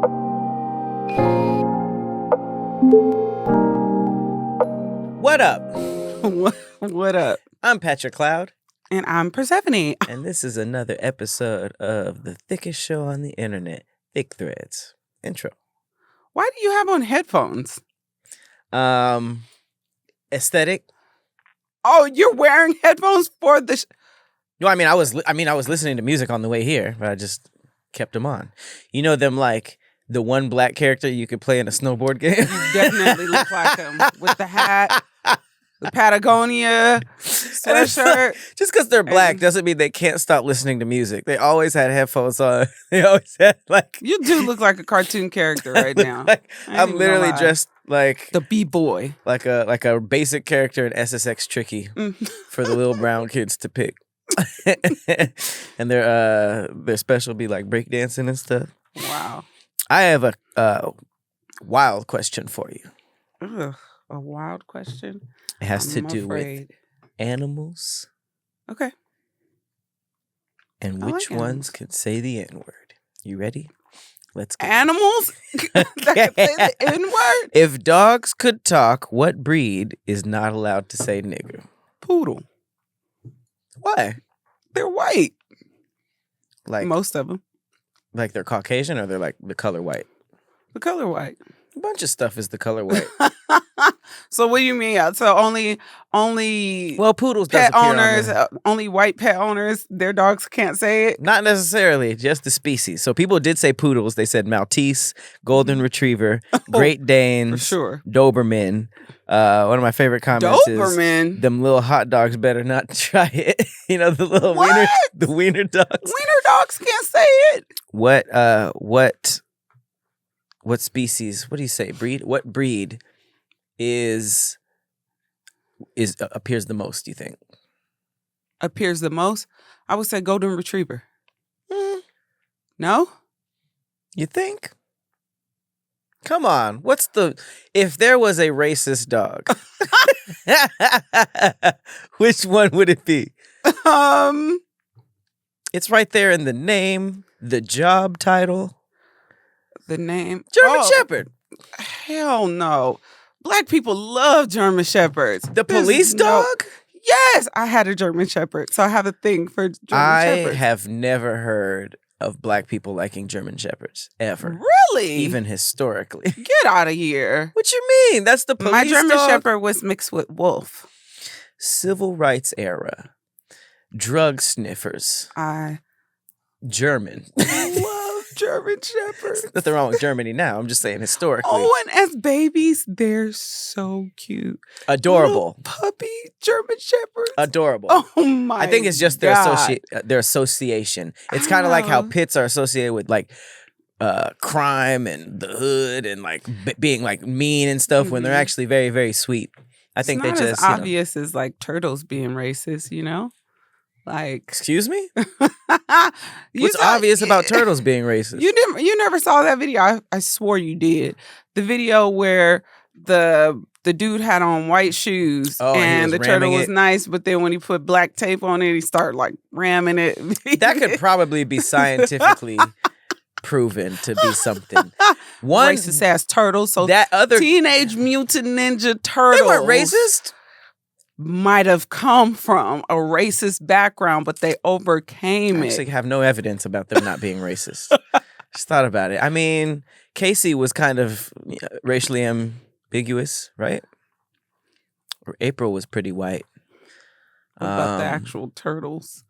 What up? What up? I'm Patrick Cloud. And I'm Persephanie. And this is another episode of the thickest show on the internet, Thick Threads. Intro. Why do you have on headphones? Aesthetic. Oh, you're wearing headphones for the... No, I was listening to music on the way here, but I just kept them on. You know them like the one black character you could play in a snowboard game? You definitely look like him with the hat, the Patagonia sweatshirt. Just because they're black doesn't mean they can't stop listening to music. They always had headphones on. They always had like... You do look like a cartoon character right now. I'm literally dressed like... The B-boy. Like a basic character in SSX Tricky for the little brown kids to pick. And their special be like breakdancing and stuff. Wow. I have a wild question for you. Ugh, a wild question? It has to do with animals. Okay. And which ones could say the N-word? You ready? Let's go. Animals that can say the N-word? If dogs could talk, what breed is not allowed to say nigger? Poodle. Why? They're white. Like most of them. Like they're Caucasian or they're like the color white? The color white. A bunch of stuff is the color white. So what do you mean? So only well, poodles pet owners, only white pet owners, their dogs can't say it? Not necessarily, just the species. So people did say poodles. They said Maltese, Golden Retriever, Great Danes, for sure. Doberman. One of my favorite comments Doberman? is them little hot dogs better not try it. You know, the little wiener dogs. Wiener dogs can't say it. What species? What do you say? Breed? What breed is appears the most? Do you think appears the most? I would say Golden Retriever. No, you think? Come on, if there was a racist dog, which one would it be? It's right there in the name, the job title. The name? German Shepherd. Hell no. Black people love German Shepherds. The police dog? Yes, I had a German Shepherd, so I have a thing for German Shepherds. I have never heard of black people liking German Shepherds, ever. Really? Even historically. Get out of here. What you mean? That's the police My German dog? Shepherd was mixed with wolf. Civil rights era. Drug sniffers. German. Love German Shepherds. Nothing wrong with Germany now. I'm just saying historically. Oh, and as babies, they're so cute. Adorable. Little puppy German Shepherds. Adorable. Oh my! I think it's just their association. It's kind of like how pits are associated with like crime and the hood and like being like mean and stuff when they're actually very, very sweet. I think it's they not just as obvious as like turtles being racist, you know? Like, excuse me? What's obvious about turtles being racist? You never saw that video. I swore you did. The video where the dude had on white shoes and the turtle was nice, but then when he put black tape on it, he started like ramming it. That could probably be scientifically proven to be something. One racist ass turtle. So that other Teenage Mutant Ninja Turtles. They weren't racist. Might have come from a racist background, but they overcame it. I actually have no evidence about them not being racist. Just thought about it. I mean, Casey was kind of racially ambiguous, right? Or April was pretty white. What about the actual turtles?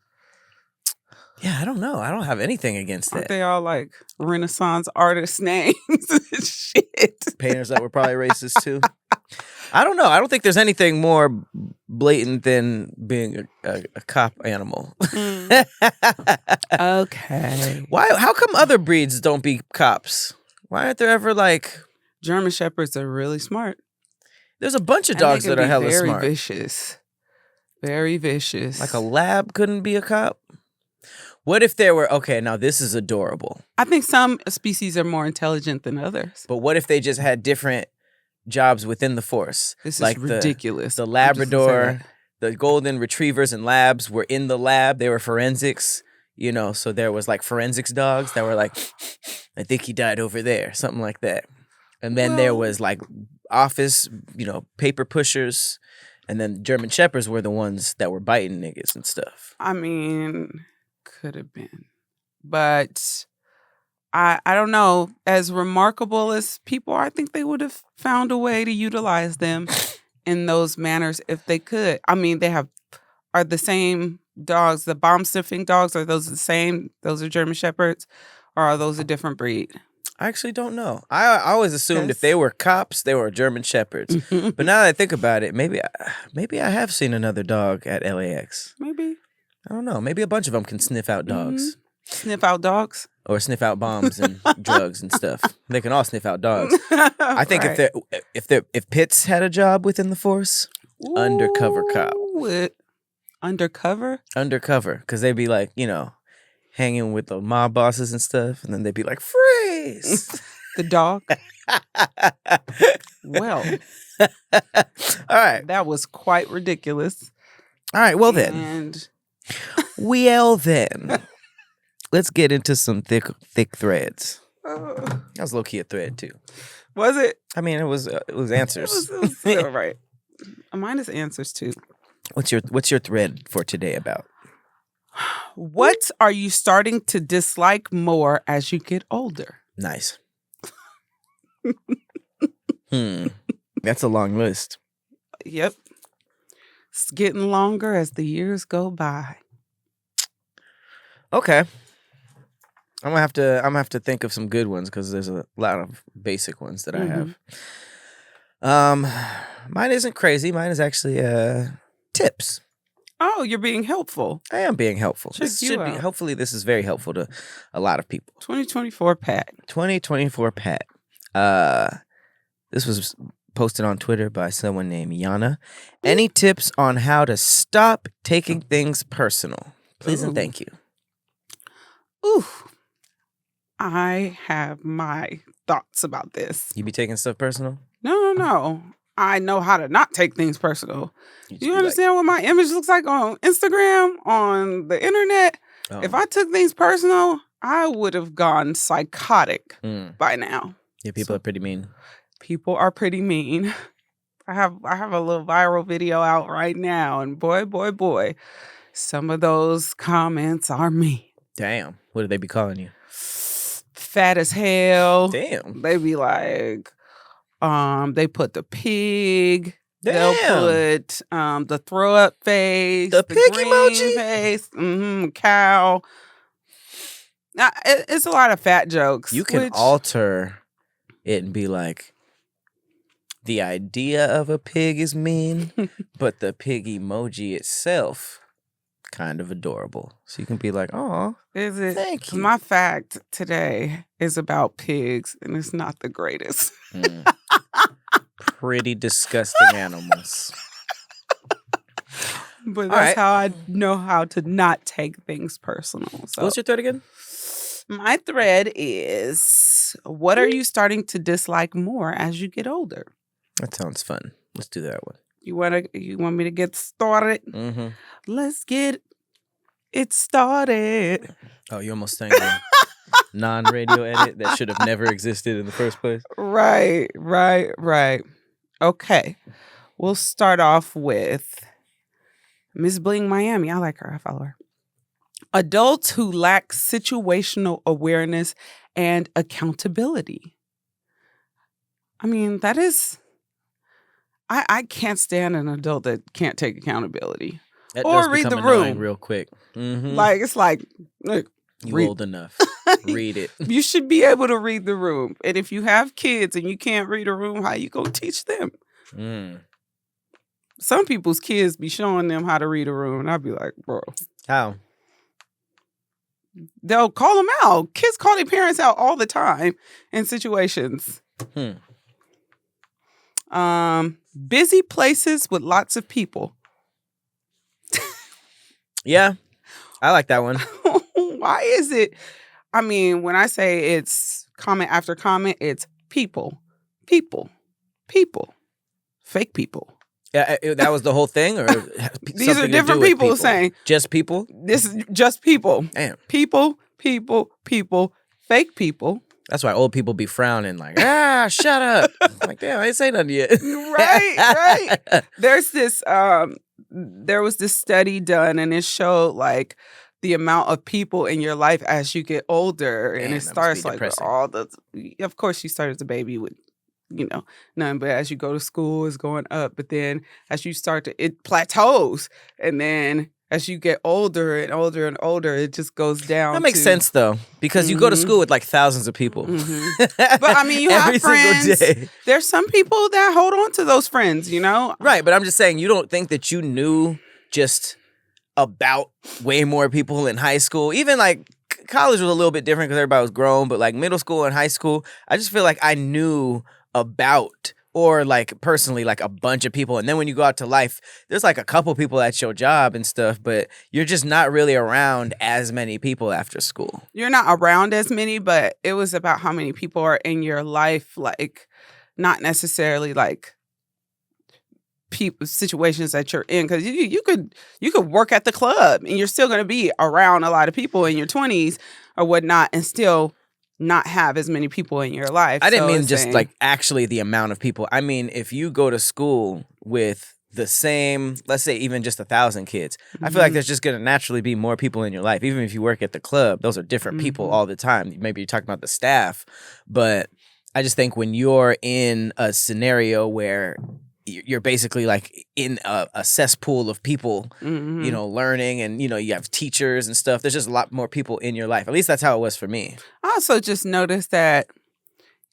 Yeah, I don't know. I don't have anything against that. Aren't they all like Renaissance artist names and shit? Painters that were probably racist too. I don't know. I don't think there's anything more blatant than being a cop animal. Okay. Why? How come other breeds don't be cops? Why aren't there ever like... German Shepherds are really smart. There's a bunch of dogs that are hella smart. Very vicious. Very vicious. Like a lab couldn't be a cop? What if there were... Okay, now this is adorable. I think some species are more intelligent than others. But what if they just had different jobs within the force? This is ridiculous. The Labrador, the golden retrievers and labs were in the lab. They were forensics. You know, so there was like forensics dogs that were like, I think he died over there, something like that. And then there was like office, you know, paper pushers. And then German Shepherds were the ones that were biting niggas and stuff. I mean, could have been. But I don't know. As remarkable as people are, I think they would have found a way to utilize them in those manners if they could. I mean, are the same dogs, the bomb sniffing dogs, are those the same? Those are German Shepherds, or are those a different breed? I actually don't know. I always assumed if they were cops, they were German Shepherds. But now that I think about it, maybe I have seen another dog at LAX. Maybe. I don't know. Maybe a bunch of them can sniff out dogs. Sniff out dogs? Or sniff out bombs and drugs and stuff. They can all sniff out dogs. I think if Pitts had a job within the force, undercover cop. Undercover? Undercover, because they'd be like, you know, hanging with the mob bosses and stuff, and then they'd be like, freeze! The dog? Well. All right. That was quite ridiculous. All right, well then. Let's get into some thick threads. That was low-key a thread, too. Was it? I mean, it was answers. It was all right. Mine is answers, too. What's your thread for today about? What are you starting to dislike more as you get older? Nice. That's a long list. Yep. It's getting longer as the years go by. Okay. I'm gonna have to think of some good ones because there's a lot of basic ones that I have. Mine isn't crazy. Mine is actually tips. Oh, you're being helpful. I am being helpful. Hopefully this is very helpful to a lot of people. 2024 Pat. 2024 Pat. This was posted on Twitter by someone named Yana. Any tips on how to stop taking things personal? Please and thank you. Ooh. I have my thoughts about this. You be taking stuff personal? No. I know how to not take things personal. You understand what my image looks like on Instagram, on the internet? Oh. If I took things personal, I would have gone psychotic by now. Yeah, people are pretty mean. People are pretty mean. I have a little viral video out right now, and boy, some of those comments are mean. Damn. What did they be calling you? Fat as hell. Damn. They be like, they put the pig. Damn. They'll put the throw up face. The pig green emoji? Face. Cow. It's a lot of fat jokes. You can alter it and be like, the idea of a pig is mean, but the pig emoji itself kind of adorable. So you can be like, oh, is it? Thank you. My fact today is about pigs, and it's not the greatest. Pretty disgusting animals. But that's how I know how to not take things personal. So what's your thread again? My thread is, what are you starting to dislike more as you get older? That sounds fun. Let's do that one. You want me to get started? Mm-hmm. Let's get it started. Oh, you almost sang the non-radio edit that should have never existed in the first place. Right. Okay. We'll start off with Miss Bling Miami. I like her. I follow her. Adults who lack situational awareness and accountability. I mean, that is... I can't stand an adult that can't take accountability. That or read the room real quick. Mm-hmm. Like, it's like, look, you old enough. Read it. You should be able to read the room. And if you have kids and you can't read a room, how you gonna teach them? Some people's kids be showing them how to read a room, and I'd be like, bro. How? They'll call them out. Kids call their parents out all the time in situations. Busy places with lots of people. Yeah, I like that one. Why is it? I mean, when I say it's comment after comment, it's people. Fake people. That was the whole thing, or these are different people saying just people. This is just people. Damn. People, fake people. That's why old people be frowning like, shut up. I'm like, damn, I ain't say nothing yet. Right. There was this study done, and it showed like the amount of people in your life as you get older, and it starts like all the. Of course, you start as a baby with, none, but as you go to school, it's going up. But then as you start it plateaus, and then as you get older and older and older, it just goes down. That makes sense though, because you go to school with like thousands of people. But I mean, you have friends. Day. There's some people that hold on to those friends, Right, but I'm just saying, you don't think that you knew just about way more people in high school. Even like college was a little bit different because everybody was grown, but like middle school and high school, I just feel like I knew about, or like personally, like a bunch of people. And then when you go out to life, there's like a couple people at your job and stuff, but you're just not really around as many people after school. You're not around as many, but it was about how many people are in your life, like not necessarily like people situations that you're in, because you could work at the club and you're still going to be around a lot of people in your 20s or whatnot and still not have as many people in your life. I didn't mean just like actually the amount of people. I mean, if you go to school with the same, let's say even just 1,000 kids, I feel like there's just going to naturally be more people in your life. Even if you work at the club, those are different people all the time. Maybe you're talking about the staff, but I just think when you're in a scenario where you're basically like in a cesspool of people, learning, and, you have teachers and stuff. There's just a lot more people in your life. At least that's how it was for me. I also just noticed that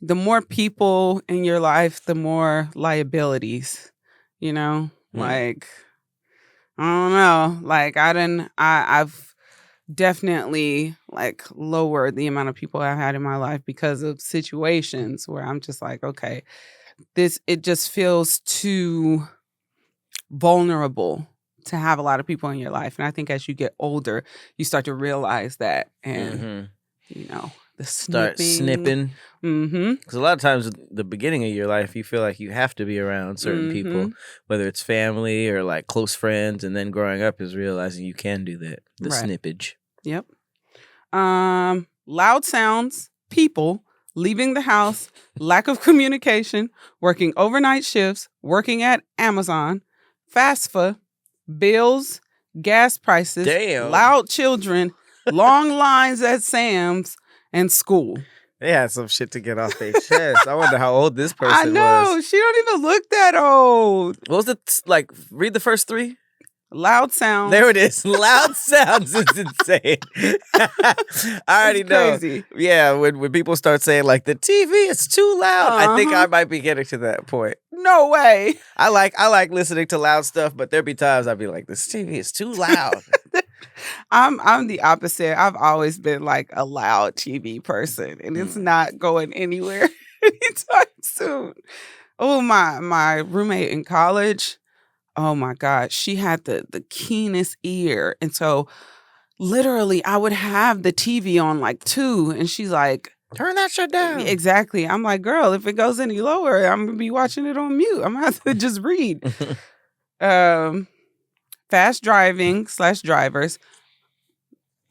the more people in your life, the more liabilities, like, I don't know. Like I've definitely like lowered the amount of people I've had in my life because of situations where I'm just like, okay, it just feels too vulnerable to have a lot of people in your life. And I think as you get older, you start to realize that, and the snipping. Because a lot of times at the beginning of your life, you feel like you have to be around certain people, whether it's family or like close friends, and then growing up is realizing you can do that. The snippage. Yep. Loud sounds, people, leaving the house, lack of communication, working overnight shifts, working at Amazon, FAFSA, bills, gas prices, loud children, long lines at Sam's, and school. They had some shit to get off their chest. I wonder how old this person was. I know. She don't even look that old. What was it? Like, read the first three. Loud sounds. There it is. Loud sounds is insane. I already know. Crazy. Yeah, when people start saying like the TV is too loud, I think I might be getting to that point. No way. I like listening to loud stuff, but there be times I'd be like, this TV is too loud. I'm the opposite. I've always been like a loud TV person, and it's not going anywhere anytime soon. Oh, my roommate in college. Oh my God, she had the keenest ear. And so literally I would have the TV on like 2, and she's like, turn that shit down. Exactly. I'm like, girl, if it goes any lower, I'm going to be watching it on mute. I'm going to have to just read. Fast driving / drivers.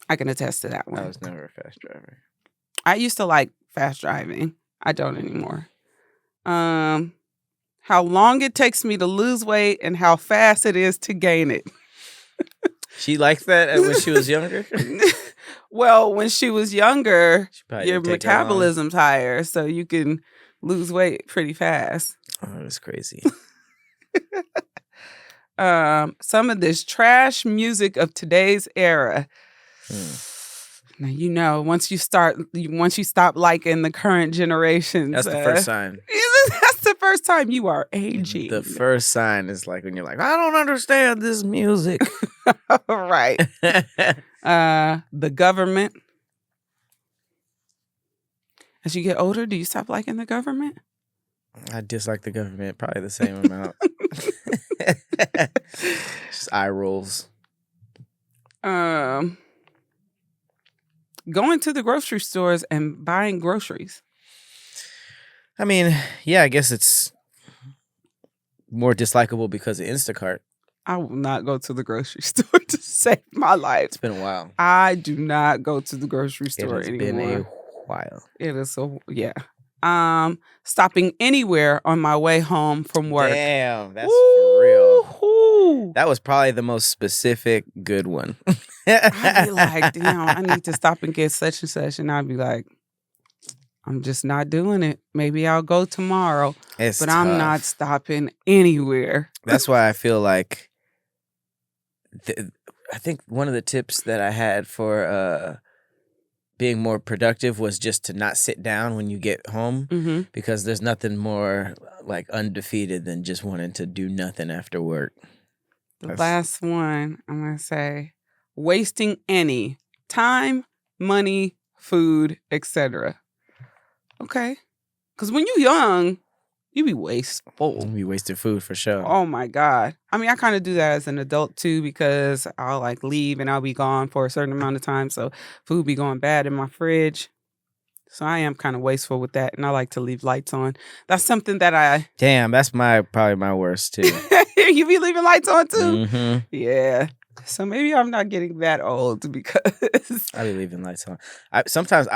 I can attest to that one. I was never a fast driver. I used to like fast driving. I don't anymore. How long it takes me to lose weight and how fast it is to gain it. She liked that when she was younger? Well, when she was younger, your metabolism's higher, so you can lose weight pretty fast. Oh, that's crazy. Some of this trash music of today's era. Now, once you stop liking the current generations. That's the first sign. That's the first time you are aging. The first sign is like when you're like, I don't understand this music. Right. The government. As you get older, do you stop liking the government? I dislike the government probably the same amount. Just eye rolls. Going to the grocery stores and buying groceries. I mean, yeah, I guess it's more dislikable because of Instacart. I will not go to the grocery store to save my life. It's been a while. I do not go to the grocery store anymore. It's been a while. It is so, yeah. Stopping anywhere on my way home from work. Damn, that's for real. That was probably the most specific good one. I'd be like, damn, I need to stop and get such and such. And I'd be like, I'm just not doing it. Maybe I'll go tomorrow. But tough. I'm not stopping anywhere. That's why I feel like I think one of the tips that I had for being more productive was just to not sit down when you get home, because there's nothing more like undefeated than just wanting to do nothing after work. The last one, I'm going to say, wasting any time, money, food, etc. Okay. Because when you're young, you be wasteful. You be wasting food for sure. Oh my God. I mean, I kind of do that as an adult too, because I'll like leave and I'll be gone for a certain amount of time. So food be going bad in my fridge. So I am kind of wasteful with that. And I like to leave lights on. That's something that Damn, that's probably my worst too. You be leaving lights on too? Mm-hmm. Yeah. So maybe I'm not getting that old because I be leaving lights on. Sometimes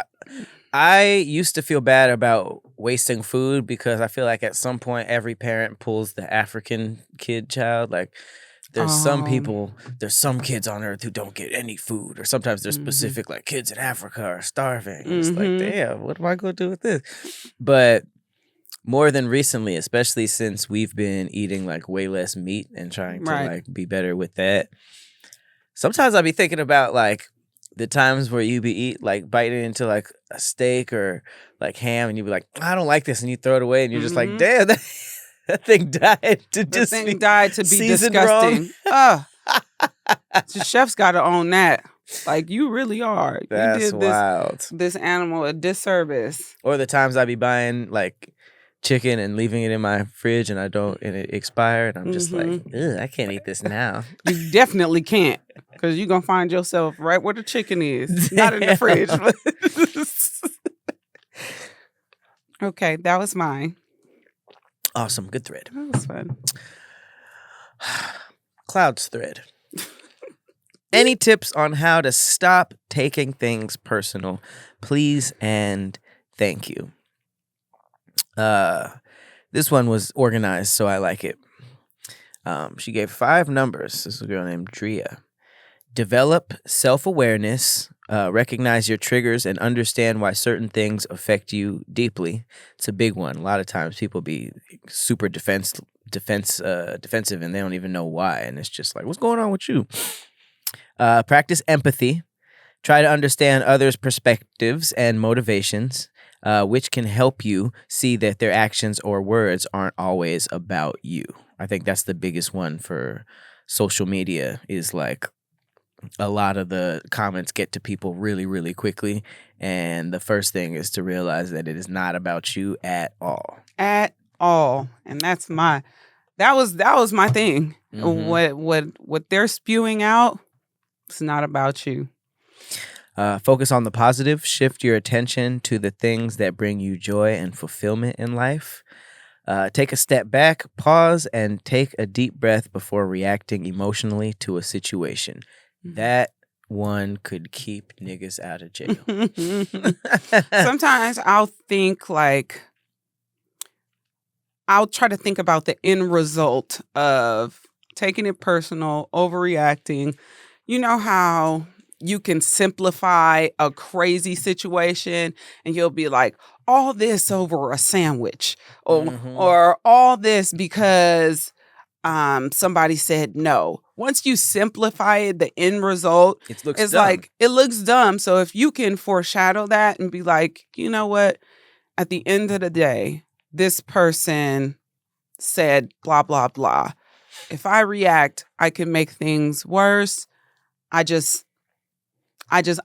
I used to feel bad about wasting food because I feel like at some point every parent pulls the African child. Like there's some kids on earth who don't get any food, or sometimes there's specific like kids in Africa are starving. It's like, damn, what am I going to do with this? But more than recently, especially since we've been eating like way less meat and trying to like be better with that. Sometimes I'll be thinking about like the times where you be biting into like a steak or like ham, and you be like, I don't like this, and you throw it away, and you're just like, damn, that thing died to be disgusting. The chef's got to own that. Like, you really are. That's you did wild. This animal a disservice. Or the times I be buying like chicken and leaving it in my fridge and it expired, and I'm just like, ugh, I can't eat this now. You definitely can't, because you're gonna find yourself right where the chicken is, not in the fridge. Okay, that was mine. Awesome, good thread. That was fun. Cloud's thread. Any tips on how to stop taking things personal? Please and thank you. This one was organized, so I like it. She gave 5 numbers. This is a girl named Drea. Develop self-awareness, recognize your triggers, and understand why certain things affect you deeply. It's a big one. A lot of times people be super defensive, and they don't even know why. And it's just like, what's going on with you? Practice empathy. Try to understand others' perspectives and motivations, which can help you see that their actions or words aren't always about you. I think that's the biggest one for social media, is like a lot of the comments get to people really, really quickly. And the first thing is to realize that it is not about you at all. At all. And that was my thing. What they're spewing out, it's not about you. Focus on the positive. Shift your attention to the things that bring you joy and fulfillment in life. Take a step back, pause, and take a deep breath before reacting emotionally to a situation. That one could keep niggas out of jail. Sometimes I'll think I'll try to think about the end result of taking it personal, overreacting. You know how you can simplify a crazy situation and you'll be like, all this over a sandwich, or all this because somebody said no. Once you simplify it, the end result is like, it looks dumb. So if you can foreshadow that and be like, you know what, at the end of the day, this person said blah, blah, blah. If I react, I can make things worse. I just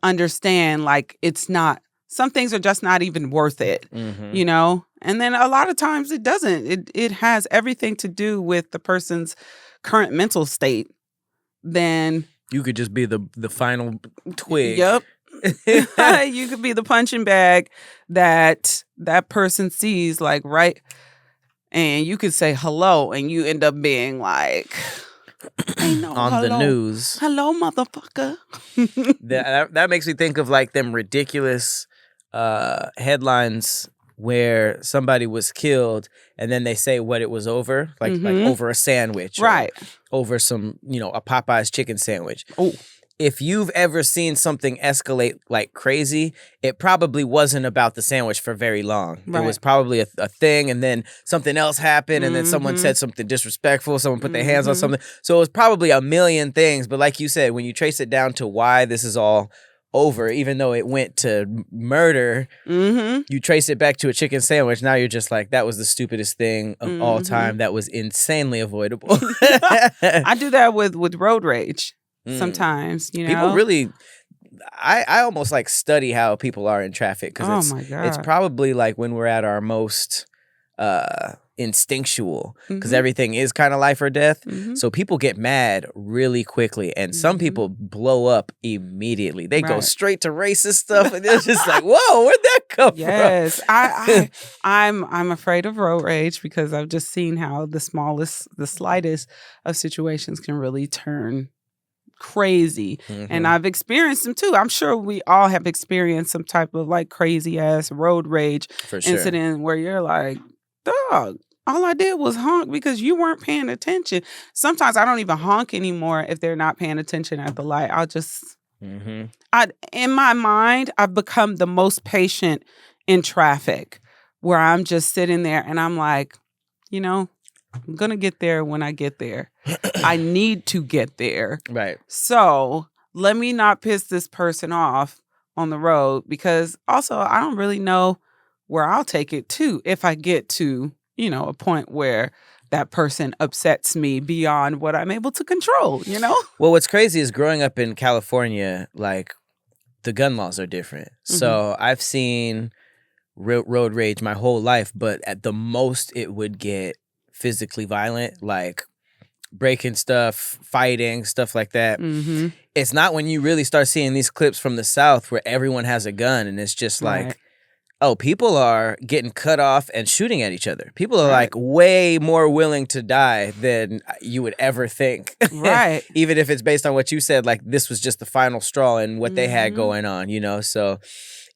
understand, like, it's not, some things are just not even worth it, you know? And then a lot of times it doesn't. It has everything to do with the person's current mental state. Then you could just be the final twig. Yep. You could be the punching bag that person sees, like, right. and you could say hello, and you end up being like, ain't no on hello. the news. Hello, motherfucker. that makes me think of like them ridiculous headlines where somebody was killed and then they say what it was over, like over a sandwich, right? Over some, a Popeye's chicken sandwich. Oh. If you've ever seen something escalate like crazy, it probably wasn't about the sandwich for very long. Right. It was probably a thing, and then something else happened, and then someone said something disrespectful, someone put their hands on something. So it was probably a million things, but like you said, when you trace it down to why this is all over, even though it went to murder, you trace it back to a chicken sandwich, now you're just like, that was the stupidest thing of all time. That was insanely avoidable. I do that with road rage. Sometimes, people really, I almost like study how people are in traffic, because it's probably like when we're at our most instinctual, because everything is kind of life or death. So people get mad really quickly, and some people blow up immediately. They go straight to racist stuff, and they're just like, "Whoa, where'd that come from?" Yes, I'm afraid of road rage, because I've just seen how the slightest of situations can really turn crazy. And I've experienced them too. I'm sure we all have experienced some type of like crazy ass road rage incident where you're like, dog, all I did was honk because you weren't paying attention. Sometimes I don't even honk anymore if they're not paying attention at the light. I'll just in my mind, I've become the most patient in traffic, where I'm just sitting there and I'm like, I'm going to get there when I get there. I need to get there. Right. So let me not piss this person off on the road, because also I don't really know where I'll take it to if I get to, a point where that person upsets me beyond what I'm able to control, Well, what's crazy is growing up in California, like the gun laws are different. So I've seen road rage my whole life, but at the most it would get physically violent, like breaking stuff, fighting, stuff like that. It's not when you really start seeing these clips from the South where everyone has a gun, and it's just like, oh, people are getting cut off and shooting at each other. People are like way more willing to die than you would ever think. Right. Even if it's based on what you said, like this was just the final straw and what they had going on, So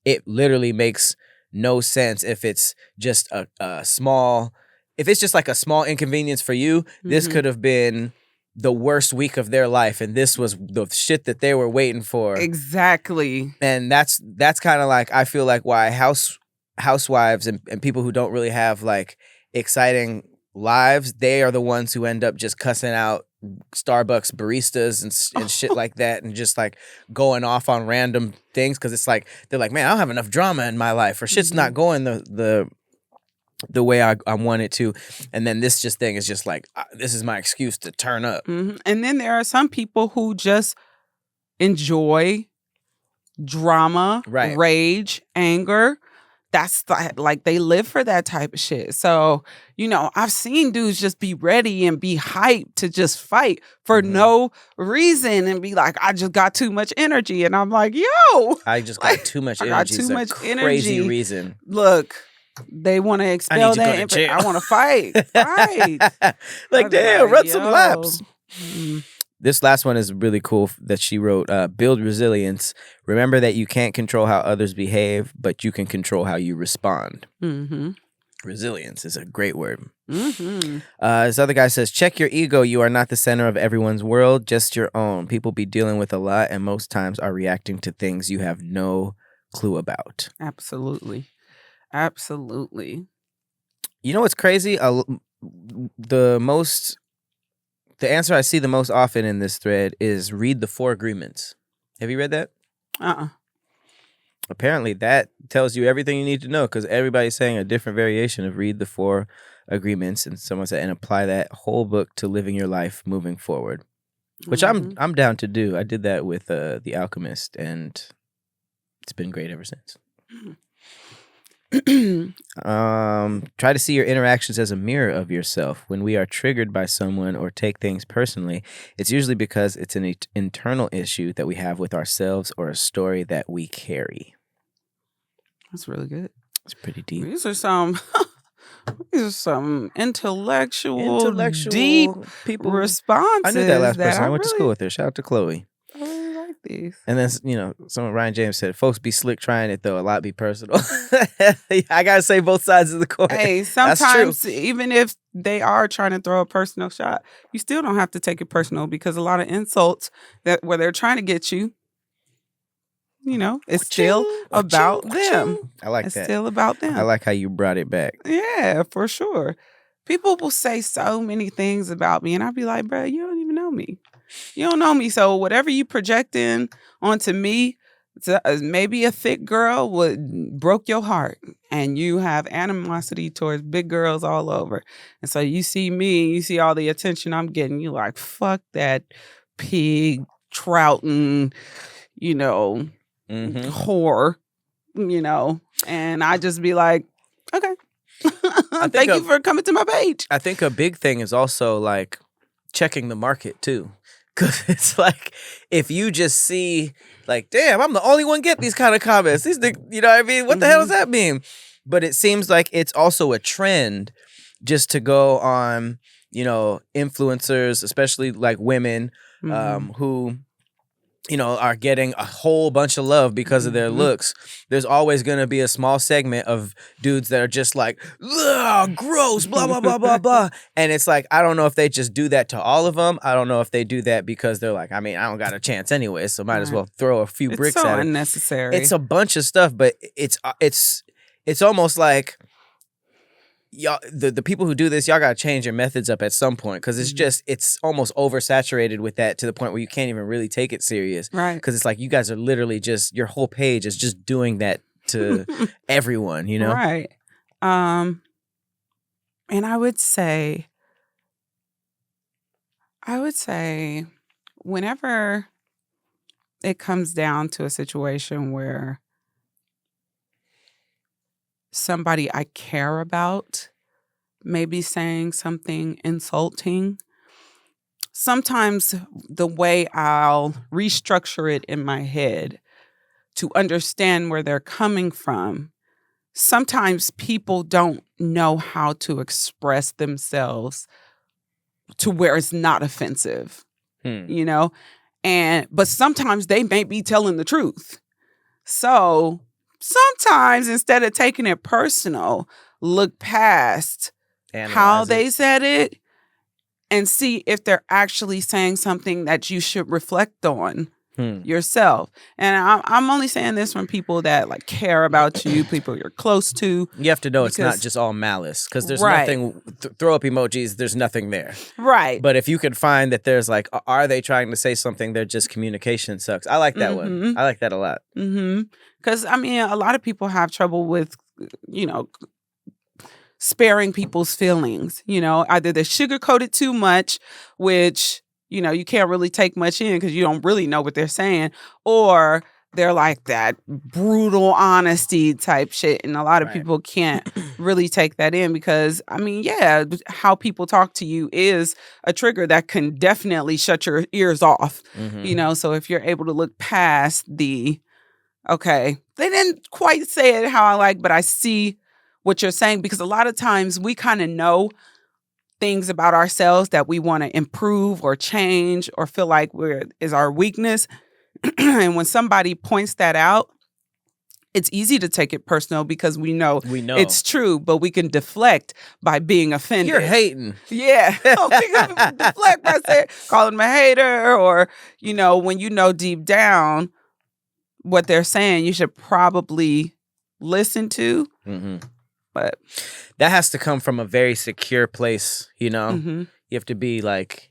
it literally makes no sense if it's just a small... If it's just like a small inconvenience for you, this could have been the worst week of their life, and this was the shit that they were waiting for. Exactly. And that's kind of like, I feel like why housewives and people who don't really have like exciting lives, they are the ones who end up just cussing out Starbucks baristas and shit like that, and just like going off on random things, because it's like, they're like, man, I don't have enough drama in my life, or shit's not going the way I want it to. And then this thing is just like, this is my excuse to turn up. And then there are some people who just enjoy drama, rage, anger. That's like they live for that type of shit. So, I've seen dudes just be ready and be hyped to just fight for no reason and be like, I just got too much energy. And I'm like, yo, I just got too much energy. Crazy reason. Look, they want to expel that. I want to fight. Right. Like, damn, run some laps. This last one is really cool that she wrote. Build resilience. Remember that you can't control how others behave, but you can control how you respond. Resilience is a great word. This other guy says, check your ego. You are not the center of everyone's world, just your own. People be dealing with a lot, and most times are reacting to things you have no clue about. Absolutely. You know what's crazy? The answer I see the most often in this thread is read the 4 agreements. Have you read that? Apparently that tells you everything you need to know, because everybody's saying a different variation of read the 4 agreements, and someone said, and apply that whole book to living your life moving forward, which I'm down to do. I did that with The Alchemist, and it's been great ever since. Try to see your interactions as a mirror of yourself. When we are triggered by someone or take things personally, it's usually because it's an internal issue that we have with ourselves or a story that we carry. That's really good. It's pretty deep. These are some These are some intellectual deep people responses. I knew that last person. I went to school with her. Shout out to Chloe. I really like these. And then, someone, Ryan James said, folks be slick trying it, though. A lot be personal. I got to say both sides of the coin. Hey, sometimes, even if they are trying to throw a personal shot, you still don't have to take it personal, because a lot of insults where they're trying to get you, it's still about them. I like that. It's still about them. I like how you brought it back. Yeah, for sure. People will say so many things about me, and I'll be like, bro, you don't even know me. You don't know me. So whatever you projecting onto me, maybe a thick girl broke your heart, and you have animosity towards big girls all over. And so you see me, you see all the attention I'm getting, you like, fuck that pig trouting, whore, and I just be like, okay. Thank you for coming to my page. I think a big thing is also like checking the market too. Because it's like, if you just see, like, damn, I'm the only one get these kind of comments. You know what I mean? What the hell does that mean? But it seems like it's also a trend just to go on, influencers, especially like women who, are getting a whole bunch of love because of their looks. There's always going to be a small segment of dudes that are just like, ugh, gross, blah, blah, blah, blah, blah. And it's like, I don't know if they just do that to all of them. I don't know if they do that because they're like, I don't got a chance anyway, so might as well throw a few bricks at it. It's so unnecessary. It's a bunch of stuff, but it's almost like, y'all, the people who do this, y'all gotta change your methods up at some point, because it's almost oversaturated with that to the point where you can't even really take it serious, right? Because it's like you guys are literally just, your whole page is just doing that to everyone, right? And I would say whenever it comes down to a situation where somebody I care about may be saying something insulting, sometimes the way I'll restructure it in my head to understand where they're coming from, sometimes people don't know how to express themselves to where it's not offensive, but sometimes they may be telling the truth. So sometimes, instead of taking it personal, look past how they said it and see if they're actually saying something that you should reflect on yourself. And I'm only saying this from people that like care about you, people you're close to. You have to know it's not just all malice, because there's nothing, throw up emojis, there's nothing there. Right. But if you could find that there's like, are they trying to say something, they're just communication sucks. I like that one. I like that a lot. Because, a lot of people have trouble with, sparing people's feelings. Either they sugarcoat it too much, which, you can't really take much in because you don't really know what they're saying, or they're like that brutal honesty type shit. And a lot of people can't really take that in because, how people talk to you is a trigger that can definitely shut your ears off, So if you're able to look past okay, they didn't quite say it how I like, but I see what you're saying, because a lot of times we kind of know things about ourselves that we want to improve or change or feel like is our weakness. And when somebody points that out, it's easy to take it personal because we know it's true, but we can deflect by being offended. You're hating. Yeah. We can deflect by calling them a hater, or, when deep down what they're saying, you should probably listen to. But that has to come from a very secure place, You have to be like,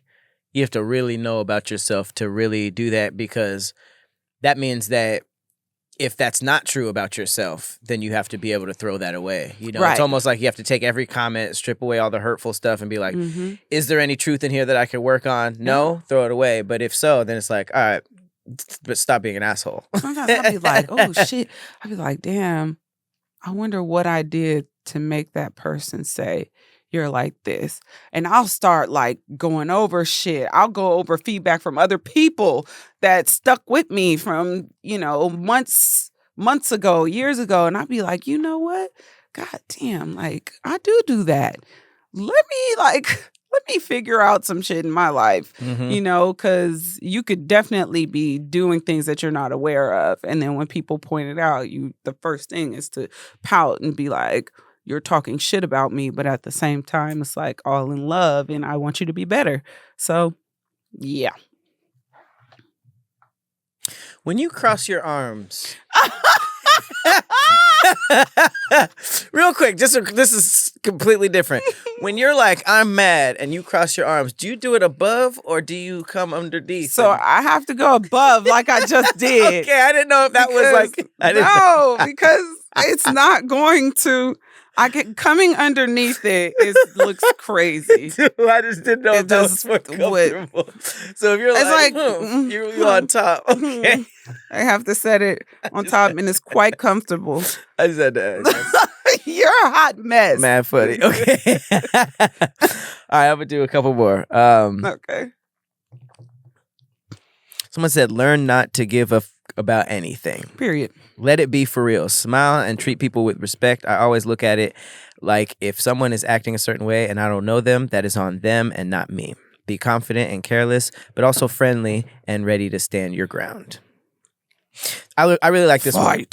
you have to really know about yourself to really do that, because that means that if that's not true about yourself, then you have to be able to throw that away. It's almost like you have to take every comment, strip away all the hurtful stuff, and be like, is there any truth in here that I could work on? No, throw it away. But if so, then it's like, all right, but stop being an asshole. Sometimes I'll be like, oh shit. I'll be like, damn, I wonder what I did to make that person say you're like this. And I'll start like going over shit. I'll go over feedback from other people that stuck with me from, months ago, years ago. And I'll be like, you know what? God damn, like, I do that. Let me figure out some shit in my life, because you could definitely be doing things that you're not aware of. And then when people point it out, the first thing is to pout and be like, you're talking shit about me. But at the same time, it's like all in love and I want you to be better. So, yeah. When you cross your arms... Real quick, this is completely different. When you're like, I'm mad, and you cross your arms, do you do it above or do you come underneath? So I have to go above like I just did. Okay, I didn't know if that was like... because it's not going to... coming underneath it looks crazy. I just didn't know if that was more comfortable. So if you're like you're on top, okay. I have to set it on top, and it's quite comfortable. I just had to ask. You're a hot mess. Mad funny. Okay. All right, I'm gonna do a couple more. Okay. Someone said, "Learn not to give a about anything. Period. Let it be for real. Smile and treat people with respect. I always look at it like if someone is acting a certain way and I don't know them, that is on them and not me. Be confident and careless, but also friendly and ready to stand your ground." I really like this one.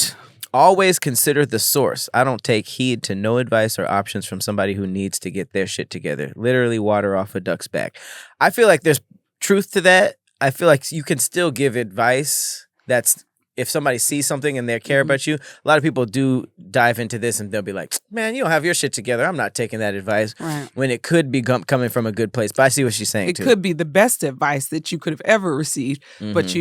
Always consider the source. I don't take heed to no advice or options from somebody who needs to get their shit together. Literally water off a duck's back. I feel like there's truth to that. I feel like you can still give advice. That's if somebody sees something and they care about you. A lot of people do dive into this and they'll be like, man, you don't have your shit together. I'm not taking that advice. Right. When it could be coming from a good place. But I see what she's saying, too. It could be the best advice that you could have ever received. But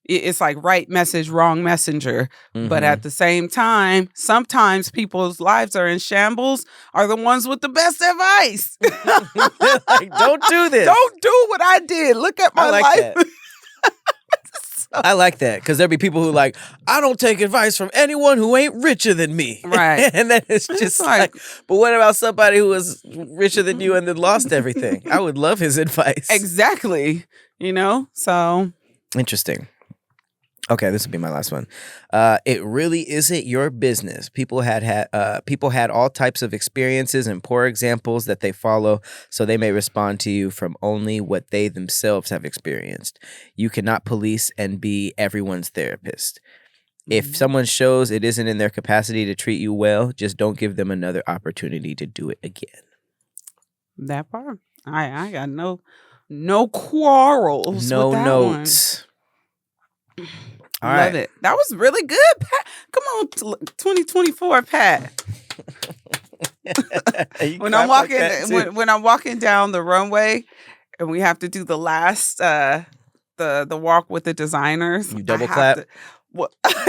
it's like right message, wrong messenger. But at the same time, sometimes people's lives are in shambles are the ones with the best advice. Like, don't do this. Don't do what I did. Look at my life. That. I like that because there'll be people who like, I don't take advice from anyone who ain't richer than me. Right. And then it's just like, but what about somebody who was richer than you and then lost everything? I would love his advice. Exactly. So. Interesting. Okay, this will be my last one. It really isn't your business. People had all types of experiences and poor examples that they follow, so they may respond to you from only what they themselves have experienced. You cannot police and be everyone's therapist. If someone shows it isn't in their capacity to treat you well, just don't give them another opportunity to do it again. That part. I got no quarrels. No with that notes. One. All Love right. it. That was really good, Pat. Come on, 2024, Pat. when I'm walking down the runway, and we have to do the last the walk with the designers. You double clap.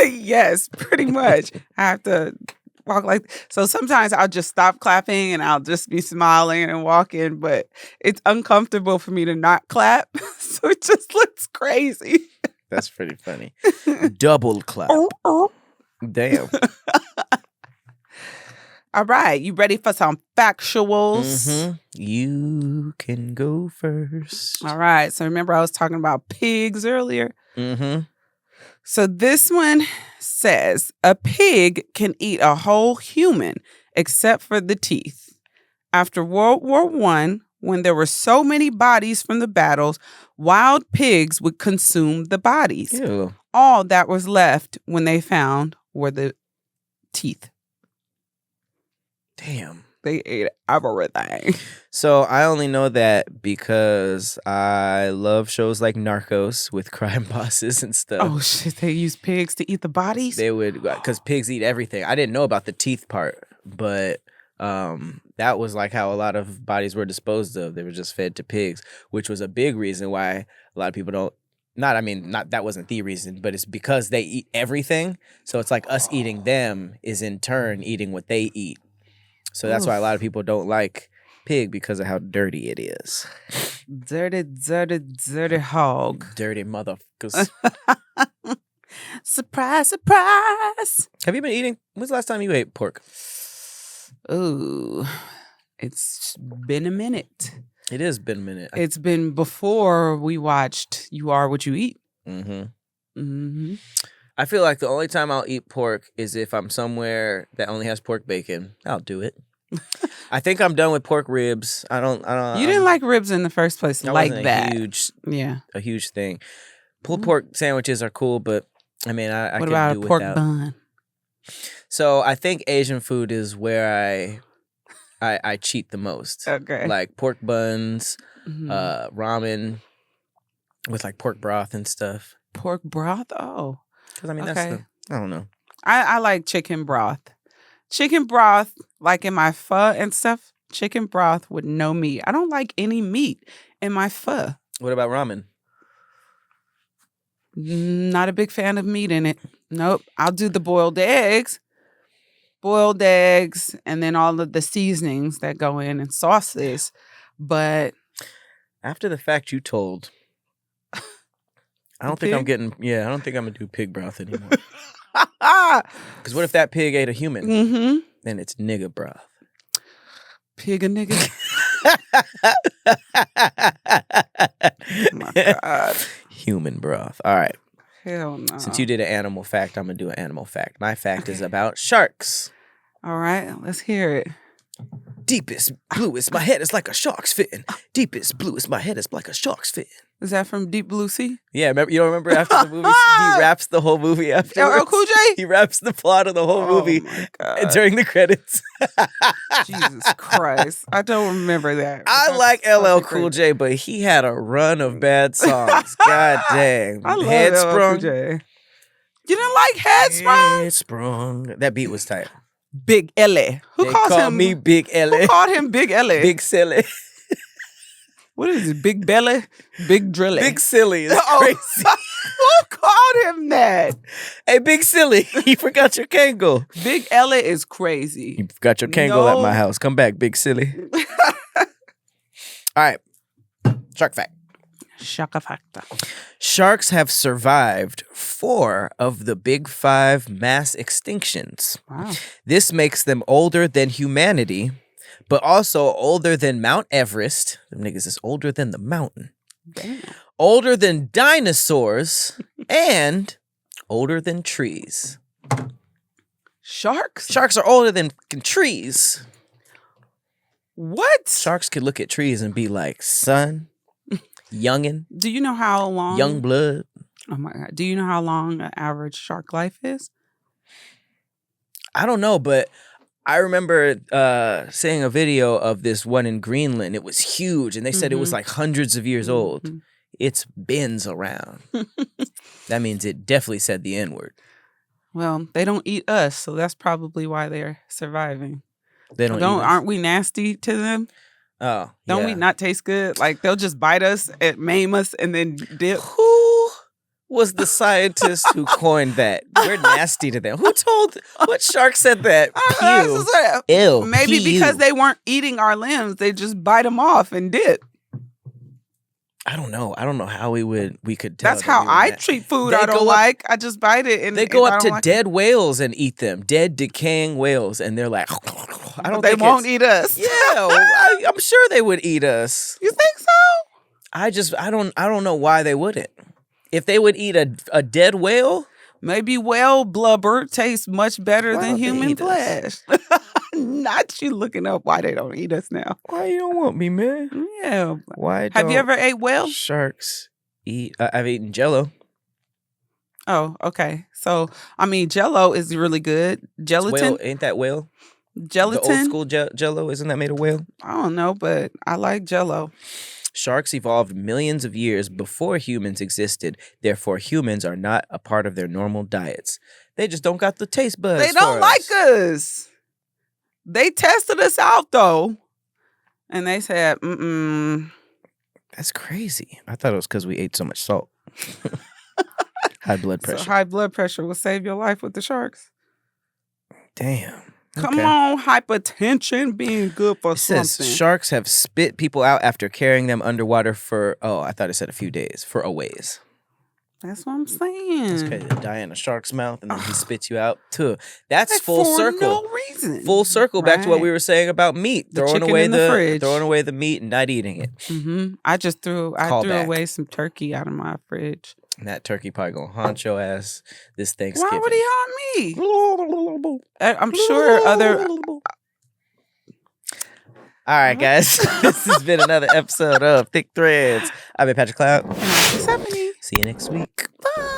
Yes, pretty much. I have to walk so. Sometimes I'll just stop clapping and I'll just be smiling and walking, but it's uncomfortable for me to not clap, so it just looks crazy. That's pretty funny. Double clap. Damn. All right. You ready for some factuals? You can go first. All right. So remember I was talking about pigs earlier? So this one says a pig can eat a whole human except for the teeth. After World War I, when there were so many bodies from the battles, wild pigs would consume the bodies. Ew. All that was left when they found were the teeth. Damn. They ate everything. So I only know that because I love shows like Narcos with crime bosses and stuff. Oh, shit. They use pigs to eat the bodies? They would, because pigs eat everything. I didn't know about the teeth part, but... that was like how a lot of bodies were disposed of. They were just fed to pigs, which was a big reason why a lot of people that wasn't the reason, but it's because they eat everything. So it's like us eating them is in turn eating what they eat. So that's why a lot of people don't like pig because of how dirty it is. Dirty, dirty, dirty hog. Dirty motherfuckers. Surprise, surprise. Have you been eating? When's the last time you ate pork? Ooh, it's been a minute. It has been a minute. It's been before we watched You Are What You Eat. I feel like the only time I'll eat pork is if I'm somewhere that only has pork bacon. I'll do it. I think I'm done with pork ribs. I don't. You didn't like ribs in the first place, like that. A huge thing. Pulled pork sandwiches are cool, but I mean, I what could about do a pork without. bun? So I think Asian food is where I cheat the most. Okay, like pork buns, ramen with like pork broth and stuff. Pork broth? Oh, because I mean that's I don't know. I like chicken broth. Chicken broth, like in my pho and stuff. Chicken broth with no meat. I don't like any meat in my pho. What about ramen? Not a big fan of meat in it. Nope. I'll do the boiled eggs. Boiled eggs and then all of the seasonings that go in and sauces. But after the fact you told, I don't think I'm getting, I don't think I'm going to do pig broth anymore. Because what if that pig ate a human? Mm-hmm. Then it's nigga broth. Pig a nigga? Oh my God. Human broth. All right. Hell no. Since you did an animal fact, I'm going to do an animal fact. My fact is about sharks. All right. Let's hear it. Deepest, bluest, my head is like a shark's fin. Deepest, bluest, my head is like a shark's fin. Is that from Deep Blue Sea? Yeah, you don't remember after the movie? He raps the whole movie after. LL Cool J? He raps the plot of the whole movie during the credits. Jesus Christ. I don't remember that. I like LL Cool J, but he had a run of bad songs. God dang. I love LL Cool J. You didn't like Headsprung? Headsprung. That beat was tight. Big Ellie. Who calls me Big Ellie? Who called him Big Ellie? Big Silly. What is it? Big Belly? Big Drilly? Big Silly is crazy. Who called him that? Hey, Big Silly, you forgot your Kango. Big Ellie is crazy. You forgot your Kango at my house. Come back, Big Silly. All right. Shark fact. Shaka factor. Sharks have survived 4 of the big 5 mass extinctions. Wow. This makes them older than humanity, but also older than Mount Everest. Them niggas is older than the mountain. Damn. Older than dinosaurs, and older than trees. Sharks? Sharks are older than trees. What? Sharks could look at trees and be like, son, youngin'. Do you know how long? Young blood. Oh my God. Do you know how long an average shark life is? I don't know, but I remember seeing a video of this one in Greenland. It was huge, and they said it was like hundreds of years old. It's bends around. That means it definitely said the N-word. Well, they don't eat us, so that's probably why they're surviving. They don't eat us. Aren't we nasty to them? Oh, Don't we not taste good? Like, they'll just bite us and maim us and then dip. Who was the scientist who coined that? We're nasty to them. What shark said that? Ew. Maybe because they weren't eating our limbs. They just bite them off and dip. I don't know. I don't know how we could tell. That's how I treat food I don't like. I just bite it. And they go up to dead whales and eat them. Dead, decaying whales. And they're like, I don't think they won't eat us. Yeah. I'm sure they would eat us. You think so? I don't know why they wouldn't. If they would eat a dead whale. Maybe whale blubber tastes much better than human flesh. Not you looking up why they don't eat us now. Why you don't want me, man? Yeah. Why? Have you ever ate whale? Sharks eat. I've eaten Jello. Oh, okay. So I mean, Jello is really good. Gelatin, whale, ain't that whale? Gelatin, the old school Jello, isn't that made of whale? I don't know, but I like Jello. Sharks evolved millions of years before humans existed. Therefore, humans are not a part of their normal diets. They just don't got the taste buds. They don't like us. They tested us out though, and they said, That's crazy. I thought it was because we ate so much salt. High blood pressure. So high blood pressure will save your life with the sharks. Damn. Come on, hypertension being good for something. Says sharks have spit people out after carrying them underwater for, I thought it said a few days, for a ways. That's what I'm saying. That's crazy. They die in a shark's mouth and then he spits you out too. That's like full circle. For no reason. Full circle back to what we were saying about meat. Throwing away the meat and not eating it. I threw away some turkey out of my fridge. And that turkey probably gonna haunt your ass this Thanksgiving. Why would he haunt me? I'm sure other. All right, guys. This has been another episode of Thick Threads. I've been Patrick Cloud. And I'm Persephanii. See you next week. Bye.